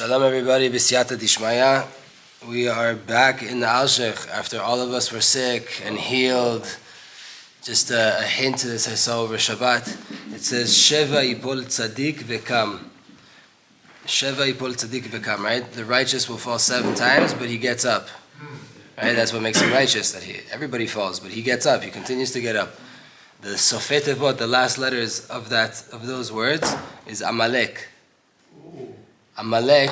Shalom everybody, B'siyata Dishmaya. We are back in the Alshech after all of us were sick and healed. Just a hint to this I saw over Shabbat. It says, Sheva yipol tzadik v'kam. Sheva yipol tzadik v'kam, right? The righteous will fall 7 times, but he gets up. Right? That's what makes him righteous, that everybody falls, but he gets up, he continues to get up. The Sofet Evot, the last letters of those words, is Amalek. Amalek,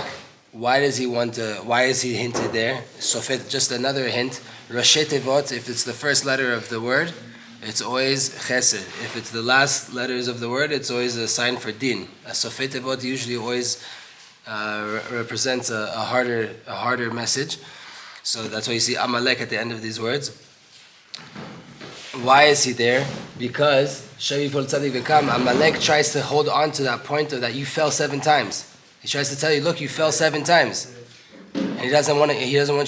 why is he hinted there? Sofet, just another hint. Rashet Evot, if it's the first letter of the word, it's always Chesed. If it's the last letters of the word, it's always a sign for Din. A Sofet Evot usually always represents a harder message. So that's why you see Amalek at the end of these words. Why is he there? Because Amalek tries to hold on to that point of that you fell 7 times. He tries to tell you, look, you fell 7 times, and he doesn't want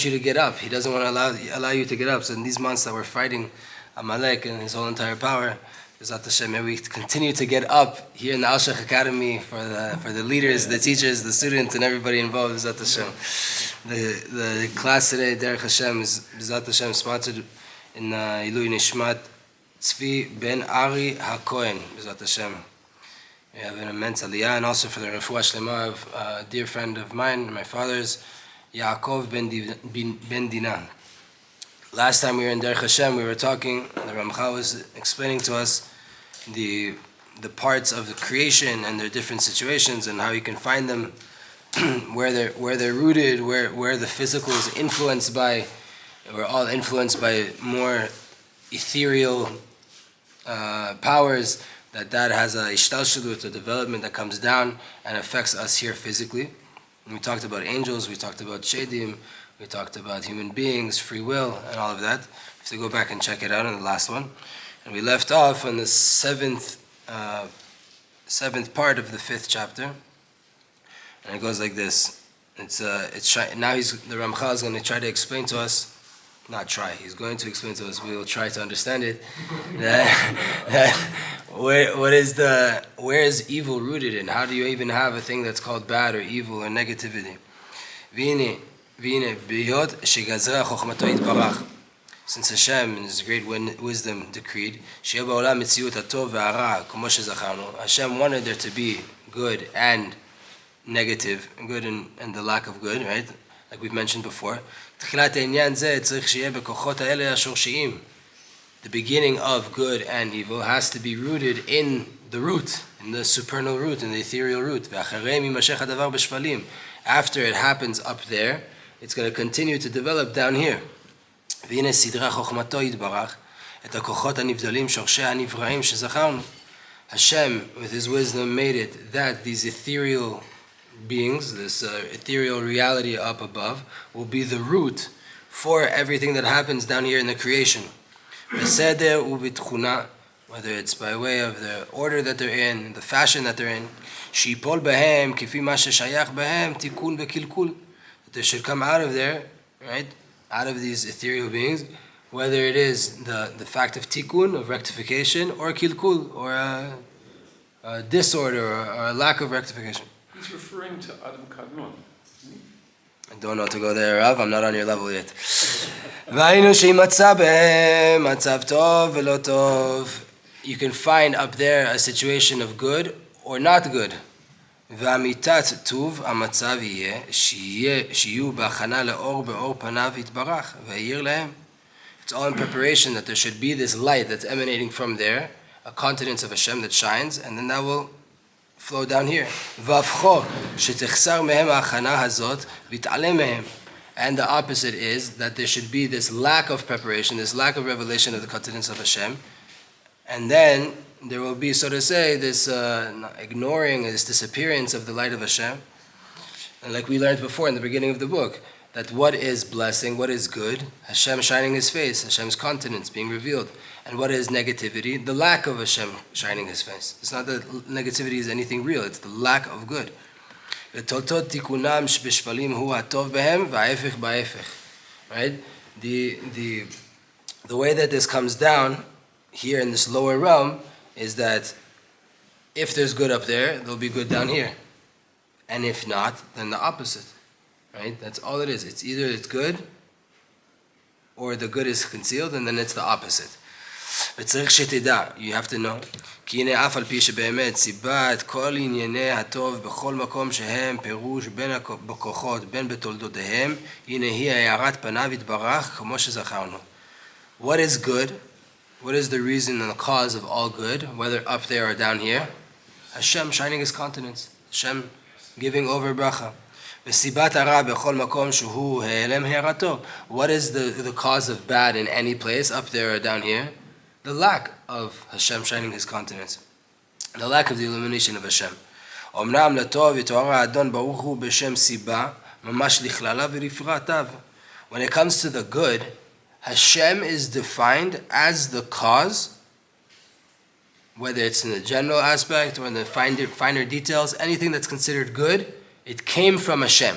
you to get up. He doesn't want to allow you to get up. So in these months that we're fighting Amalek and his whole entire power, B'ezrat Hashem, may we continue to get up here in the Alshech Academy for the leaders, the teachers, the students, and everybody involved. B'ezrat Hashem. The class today, Derech Hashem, is B'ezrat Hashem sponsored in Ilui Nishmat Tzvi Ben Ari HaKohen. B'ezrat Hashem. We have an immense aliyah, and also for the refuah shlema of a dear friend of mine, my father's, Yaakov ben Dina. Last time we were in Derech Hashem, we were talking, the Ramchal was explaining to us the parts of the creation and their different situations and how you can find them, where they're rooted, where the physical is influenced by. We're all influenced by more ethereal powers. That has a ishtalshalut, a development that comes down and affects us here physically. And we talked about angels, we talked about shadim, we talked about human beings, free will, and all of that. You have to go back and check it out in the last one. And we left off on the seventh part of the 5th chapter, and it goes like this. Now the Ramchal is going to try to explain to us. He's going to explain to us, we will try to understand it, where is evil rooted in? How do you even have a thing that's called bad or evil or negativity? Since Hashem in His great wisdom decreed, Hashem wanted there to be good and negative, good and the lack of good, right? Like we've mentioned before. The beginning of good and evil has to be rooted in the root, in the supernal root, in the ethereal root. After it happens up there, it's going to continue to develop down here. Hashem, with His wisdom, made it that these ethereal beings, this ethereal reality up above, will be the root for everything that happens down here in the creation. Whether it's by way of the order that they're in, the fashion that they're in, that they should come out of there, right? Out of these ethereal beings, whether it is the fact of tikkun, of rectification, or kilkul, or a disorder, or a lack of rectification. He's referring to Adam Kadmon. I don't know to go there, Rav. I'm not on your level yet. You can find up there a situation of good or not good. It's all in preparation that there should be this light that's emanating from there, a continence of Hashem that shines, and then that will flow down here. And the opposite is that there should be this lack of preparation, this lack of revelation of the continence of Hashem. And then there will be, so to say, this ignoring, this disappearance of the light of Hashem. And like we learned before in the beginning of the book, that what is blessing, what is good? Hashem shining His face, Hashem's continence being revealed. And what is negativity? The lack of Hashem shining His face. It's not that negativity is anything real, it's the lack of good. Right? The way that this comes down here in this lower realm is that if there's good up there, there'll be good down here. And if not, then the opposite. Right? That's all it is. It's either it's good, or the good is concealed, and then it's the opposite. וצריך שתדע, you have to know, כי הנה אף על פי שבאמת סיבת כל ענייני הטוב בכל מקום שהם פירוש בין בכוחות בין בתולדותיהם, הנה היא הארת פניו יתברך כמו שזכרנו. What is good? What is the reason and the cause of all good, whether up there or down here? Hashem shining his countenance, Hashem giving over bracha. וסיבת הרע בכל מקום שהוא העלם הערתו. What is the cause of bad in any place, up there or down here? The lack of Hashem shining his countenance. The lack of the illumination of Hashem. אמנם לטוב יתואר האדון ברוך הוא בשם סיבה, ממש לכללה ולפרטיו. When it comes to the good, Hashem is defined as the cause, whether it's in the general aspect or in the finer details, anything that's considered good, it came from Hashem.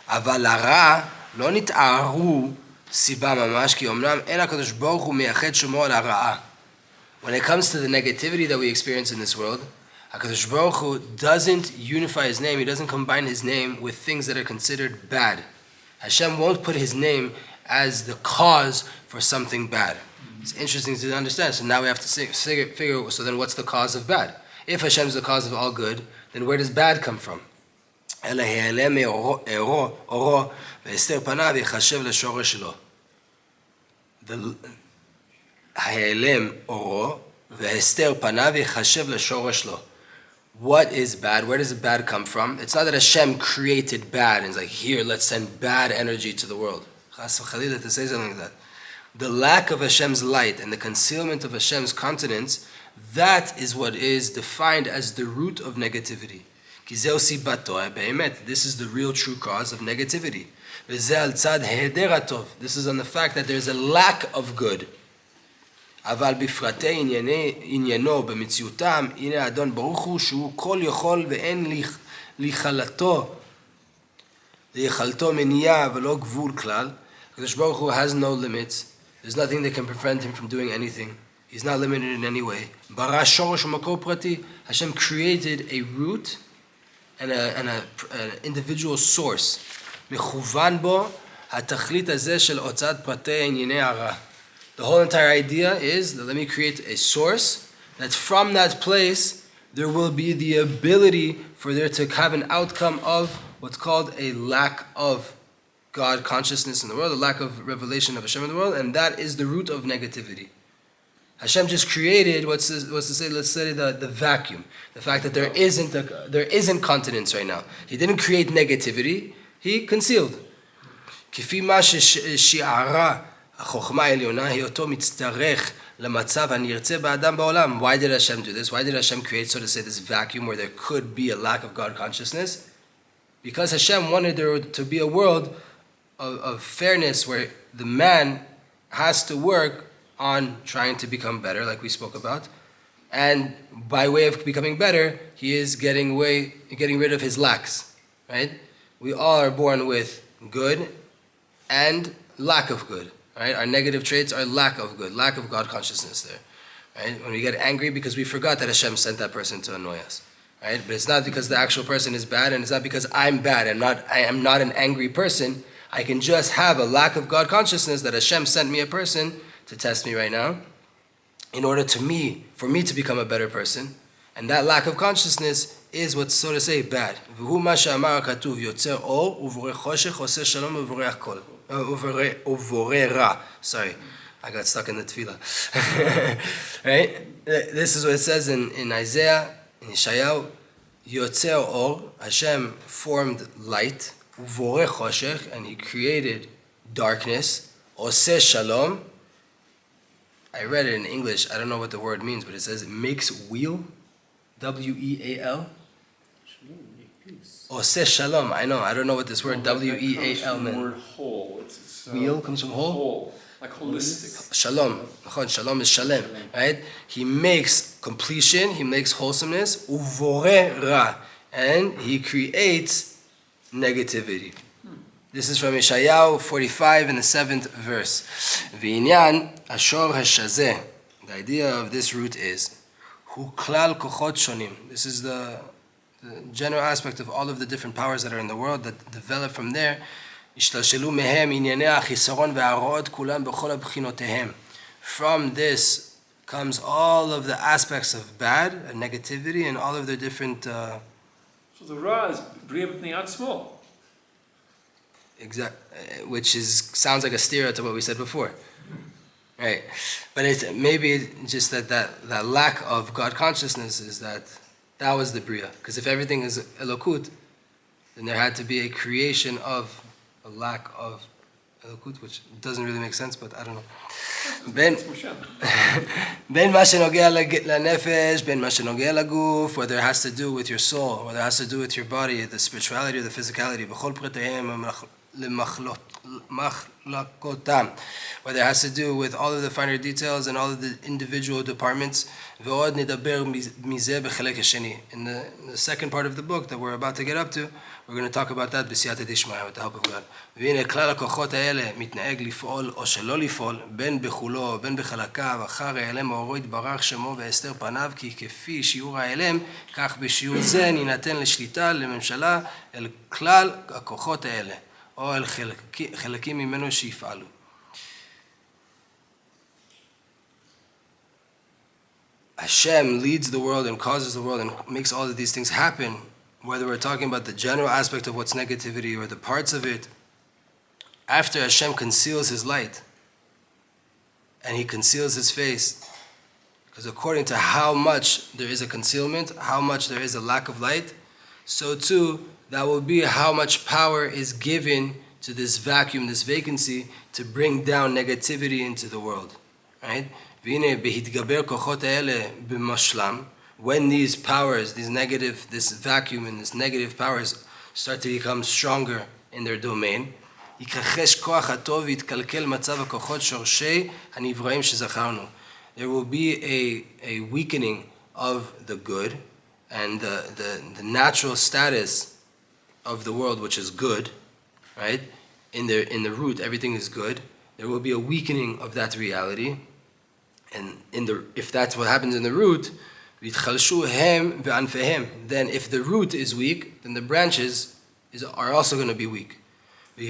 אבל הרע לא נתארו סיבה ממש, כי אמנם אין הקדוש ברוך הוא מייחד שמו על הרעה. When it comes to the negativity that we experience in this world, HaKadosh Baruch Hu doesn't unify his name, he doesn't combine his name with things that are considered bad. Hashem won't put his name as the cause for something bad. It's interesting to understand. So now we have to figure, so then what's the cause of bad? If Hashem is the cause of all good, then where does bad come from? אלא העלם אורו והסתר פניו יחשב לשורש שלו. העלם אורו והסתר פניו יחשב לשורש שלו. What is bad? Where does the bad come from? It's not that Hashem created bad and it's like, here, let's send bad energy to the world. Chas v'chalila to say something like that. The lack of Hashem's light and the concealment of Hashem's countenance, that is what is defined as the root of negativity. This is the real true cause of negativity. This is on the fact that there's a lack of good. אבל בפרטי עניינו במציאותם, הנה האדון ברוך הוא שהוא כל יכול ואין ליכלתו מניעה ולא גבול כלל. הקדוש ברוך הוא has no limits. There's nothing that can prevent him from doing anything. He's not limited in any way. ברא שורש ומקור פרטי. Hashem created a root and an individual source. מכוון בו התכלית הזה של הוצאת פרטי ענייני הרע. The whole entire idea is that let me create a source that from that place there will be the ability for there to have an outcome of what's called a lack of God consciousness in the world, a lack of revelation of Hashem in the world, and that is the root of negativity. Hashem just created let's say the vacuum, the fact that there isn't continence right now. He didn't create negativity, he concealed. כפי מה ששיערה החוכמה העליונה היא אותו מצטרך למצב הנרצה באדם בעולם. Why did Hashem do this? Why did Hashem create, so to say, this vacuum where there could be a lack of God consciousness? Because Hashem wanted there to be a world of fairness where the man has to work on trying to become better, like we spoke about. And by way of becoming better, he is getting rid of his lacks, right? We all are born with good and lack of good. Right? Our negative traits are lack of good, lack of God consciousness there. Right? When we get angry because we forgot that Hashem sent that person to annoy us. Right? But it's not because the actual person is bad, and it's not because I'm bad. I am not an angry person. I can just have a lack of God consciousness that Hashem sent me a person to test me right now in order for me to become a better person. And that lack of consciousness is what's, so to say, bad. והוא מה שאמר הכתוב, יוצר אור ובורא חושך, עושה שלום ובורח כל. Sorry, I got stuck in the tefillah. Right? This is what it says in Isaiah, in Yeshayahu, Yotzer Or, Hashem formed light, Uvore Choshech, and he created darkness, Oseh Shalom. I read it in English, I don't know what the word means, but it says it makes weal, W-E-A-L. Oseh Shalom, I don't know what this word W-E-A-L means. The word whole. Wheel comes from whole? Whole, like holistic. Shalom. Shalom is shalem, right? He makes completion, he makes wholesomeness, uvore ra, and he creates negativity. This is from Yeshayahu 45 in the 7th verse. V'inyan ashor hashazeh. The idea of this root is hu klal kochot shonim. This is the the general aspect of all of the different powers that are in the world that develop from there. השתלשלו מהם ענייני החיסרון והרעות כולם בכל הבחינותיהם. From this comes all of the aspects of bad and negativity and all of the different So the Ra is Bria B'nei Atzmo. which sounds like a steer to what we said before. Right. But it's maybe just that lack of God consciousness is that was the Bria. Because if everything is Elokut, then there had to be a creation of a lack of Elokut, which doesn't really make sense, but I don't know. בין מה שנוגע לנפש, בין מה שנוגע לגוף, whether it has to do with your soul, whether it has to do with your body, the spirituality or the physicality, בכל פרטיהם למחלקותם, whether it has to do with all of the finer details and all of the individual departments, ועוד נדבר מזה בחלק השני. In the second part of the book that we're about to get up to, we're going to talk about that בסייעתא דשמיא, with the help of God. והנה כלל הכוחות האלה מתנהג לפעול או שלא לפעול, בין בחולו, בין בחלקיו, אחר ההלם אורו יתברך שמו והסתר פניו, כי כפי שיעור ההלם, כך בשיעור זה ניתן לשליטה, לממשלה, אל כלל הכוחות האלה, או אל חלקים ממנו שיפעלו. Hashem leads the world and causes the world and makes all of these things happen, whether we're talking about the general aspect of what's negativity or the parts of it. After Hashem conceals his light and he conceals his face, because according to how much there is a concealment, how much there is a lack of light, so too that will be how much power is given to this vacuum, this vacancy, to bring down negativity into the world. Right? When these powers, this vacuum and this negative powers start to become stronger in their domain, there will be a weakening of the good and the natural status of the world, which is good, right? In the root, everything is good. There will be a weakening of that reality. And if that's what happens in the root, then if the root is weak, then the branches are also going to be weak. When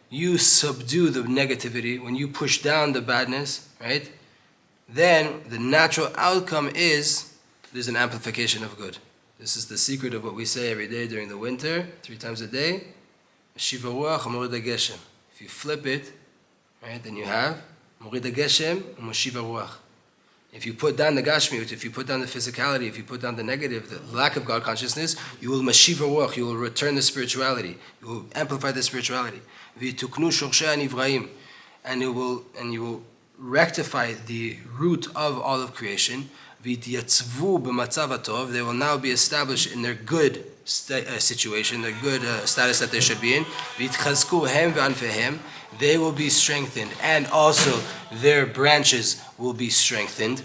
you subdue the negativity, when you push down the badness, right, then the natural outcome is there's an amplification of good. This is the secret of what we say every day during the winter, 3 times a day. If you flip it, right, then you have Morid HaGeshem and Moshiv HaRuach. If you put down the Gashmiut, if you put down the physicality, if you put down the negative, the lack of God consciousness, you will Moshiv HaRuach, you will return the spirituality, you will amplify the spirituality. And you will rectify the root of all of creation. They will now be established in their good situation, their good status that they should be in. They will be strengthened, and also their branches will be strengthened.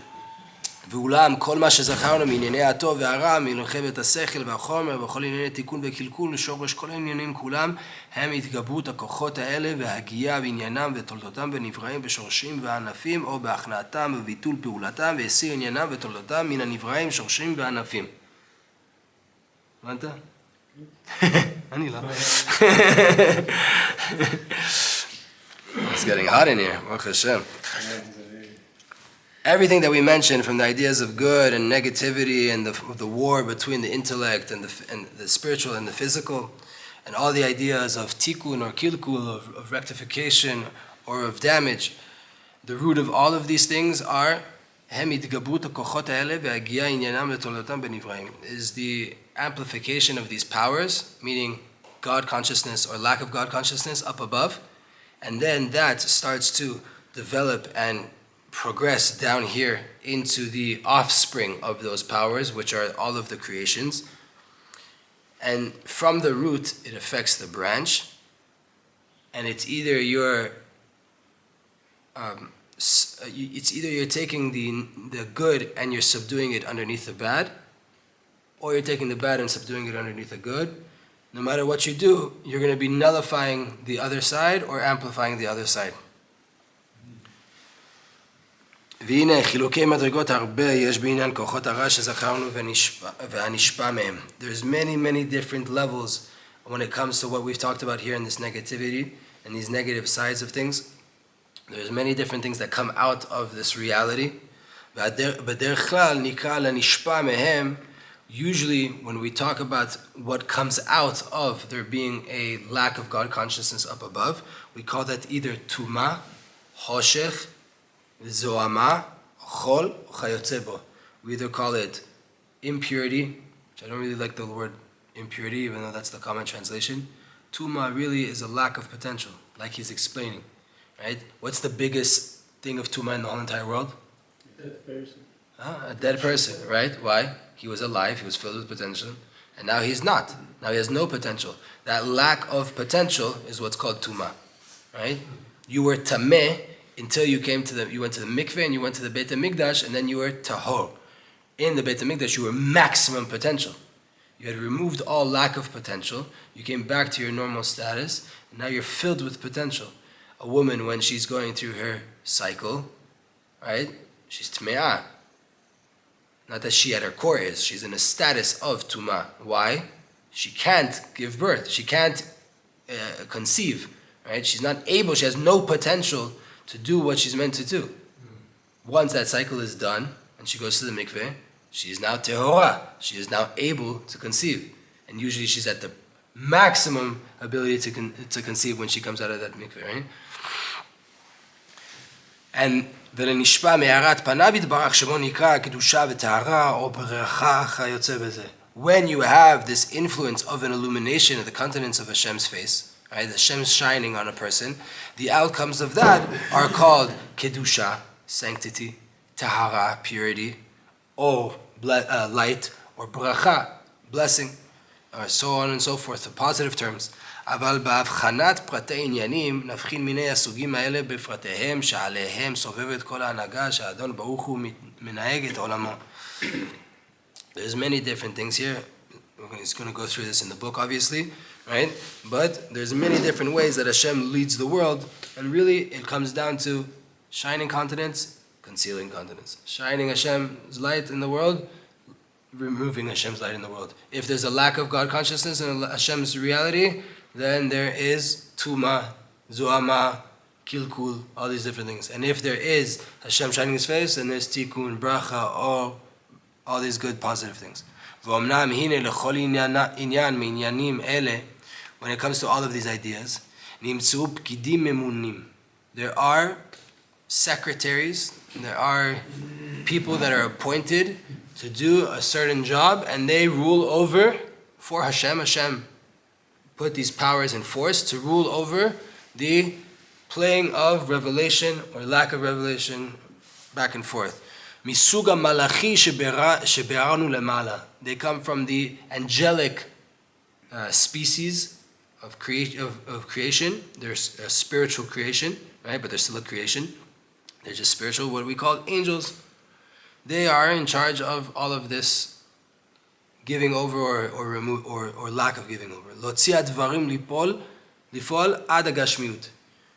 ואולם כל מה שזכרנו מענייני הטוב והרע, מלחמת השכל והחומר וכל ענייני תיקון וקלקול ושורש כל העניינים כולם, הם התגברות הכוחות האלה והגיעה בעניינם ותולדותם ונבראים בשורשים וענפים, או בהכנעתם וביטול פעולתם והסיר עניינם ותולדותם מן הנבראים שורשים וענפים. הבנת? אני לא. It's getting hot in here. Baruch Hashem. Everything that we mentioned, from the ideas of good and negativity and the war between the intellect and the spiritual and the physical, and all the ideas of tikkun or kilkul, of rectification or of damage, the root of all of these things are is the amplification of these powers, meaning God consciousness or lack of God consciousness up above, and then that starts to develop and progress down here into the offspring of those powers, which are all of the creations. And from the root, it affects the branch, and it's either you're taking the good and you're subduing it underneath the bad, or you're taking the bad and subduing it underneath the good. No matter what you do, you're going to be nullifying the other side or amplifying the other side. והנה חילוקי מדרגות הרבה יש בעניין כוחות הרע שזכרנו והנשפע מהם. There's many different levels when it comes to what we've talked about here in this negativity and these negative sides of things. There's many different things that come out of this reality. בדרך כלל נקרא לנשפע מהם. Usually when we talk about what comes out of there being a lack of God consciousness up above, we call that either tuma, hoshech, zoama, chol, chayotze bo. We either call it impurity, which I don't really like the word impurity, even though that's the common translation. Tuma really is a lack of potential, like he's explaining, right? What's the biggest thing of tuma in the whole entire world? A dead person. A dead person, right? Why? He was alive, he was filled with potential, and now he's not. Now he has no potential. That lack of potential is what's called tuma, right? You were tameh until you went to the mikveh and you went to the Beit HaMikdash, and then you were tahor. In the Beit HaMikdash, you were maximum potential. You had removed all lack of potential. You came back to your normal status, and now you're filled with potential. A woman, when she's going through her cycle, right? She's tme'ah. Not that she at her core is. She's in a status of tuma. Why? She can't give birth. She can't conceive. Right? She's not able. She has no potential to do what she's meant to do. Once that cycle is done and she goes to the mikveh, she is now tehora. She is now able to conceive. And usually she's at the maximum ability to conceive when she comes out of that mikveh. Right? And ולנשפע מהארת פניו יתברך שמו נקרא קדושה וטהרה או ברכה כיוצא בזה. When you have this influence of an illumination of the countenance of Hashem's face, right, Hashem's shining on a person, the outcomes of that are called kedusha, sanctity, tahara, purity, or light, or bracha, blessing, or so on and so forth, in positive terms. אבל בהבחנת פרטי עניינים נבחין מיני הסוגים האלה בפרטיהם שעליהם סובבת כל ההנהגה שהאדון ברוך הוא מנהג את עולמו. There's many different things here. He's going to go through this in the book, obviously, right? But there's many different ways that Hashem leads the world, and really it comes down to shining continents, concealing continents. Shining Hashem's light in the world, removing Hashem's light in the world. If there's a lack of God consciousness and Hashem's reality, then there is tuma, zuama, kilkul, all these different things. And if there is Hashem shining His face, then there's tikkun, bracha, or all these good positive things. When it comes to all of these ideas, there are secretaries, there are people that are appointed to do a certain job, and they rule over for Hashem. Hashem put these powers in force to rule over the playing of revelation or lack of revelation back and forth. Misuga malachi shebe'arnu lemala. They come from the angelic species of creation. They're a spiritual creation, right? But they're still a creation. They're just spiritual, what we call angels. They are in charge of all of this giving over or remove or lack of giving over. Lotzia dvarim lipol ad agashmiut.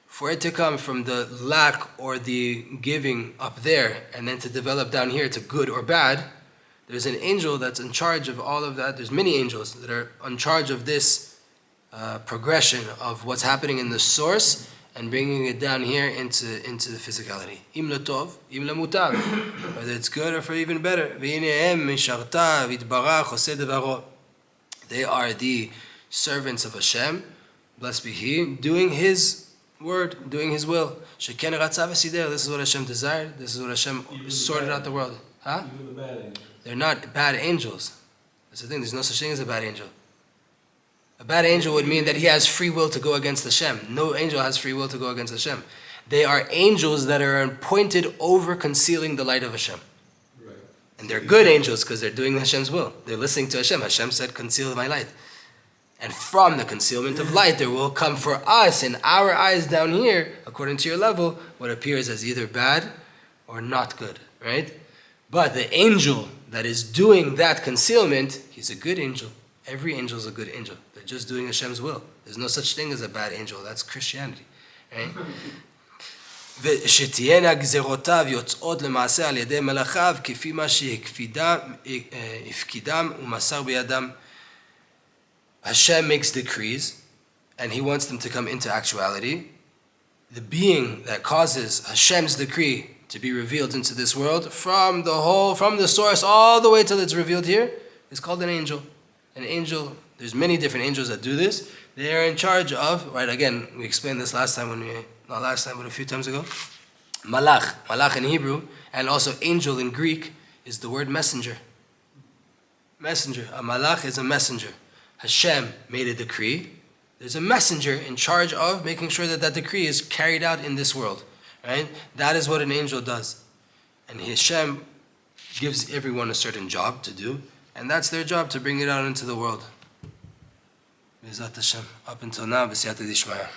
For it to come from the lack or the giving up there and then to develop down here to good or bad, there's an angel that's in charge of all of that. There's many angels that are in charge of this progression of what's happening in the source and bringing it down here into the physicality. Im latov, im lamutar. Whether it's good or for even better. They are the servants of Hashem, blessed be He, doing His word, doing His will. This is what Hashem desired. This is what Hashem sorted out the world. Huh? Even the bad angels. They're not bad angels. That's the thing. There's no such thing as a bad angel. A bad angel would mean that he has free will to go against Hashem. No angel has free will to go against Hashem. They are angels that are appointed over concealing the light of Hashem. Right. And they're good angels because they're doing Hashem's will. They're listening to Hashem. Hashem said, conceal my light. And from the concealment of light, there will come for us, in our eyes down here, according to your level, what appears as either bad or not good, right? But the angel that is doing that concealment, he's a good angel. Every angel is a good angel. They're just doing Hashem's will. There's no such thing as a bad angel. That's Christianity, right? ושתהיינה גזרותיו יוצאות למעשה על ידי מלאכיו כפי מה שהפקידם ומסר בידם. Hashem makes decrees and he wants them to come into actuality. The being that causes Hashem's decree to be revealed into this world from the source all the way till it's revealed here is called an angel. An angel, there's many different angels that do this. They are in charge of, right, again, we explained this not last time, but a few times ago. Malach. Malach in Hebrew, and also angel in Greek, is the word messenger. Messenger. A malach is a messenger. Hashem made a decree. There's a messenger in charge of making sure that that decree is carried out in this world. Right? That is what an angel does. And Hashem gives everyone a certain job to do, and that's their job, to bring it out into the world. Up until now, b'siyata dishmaya.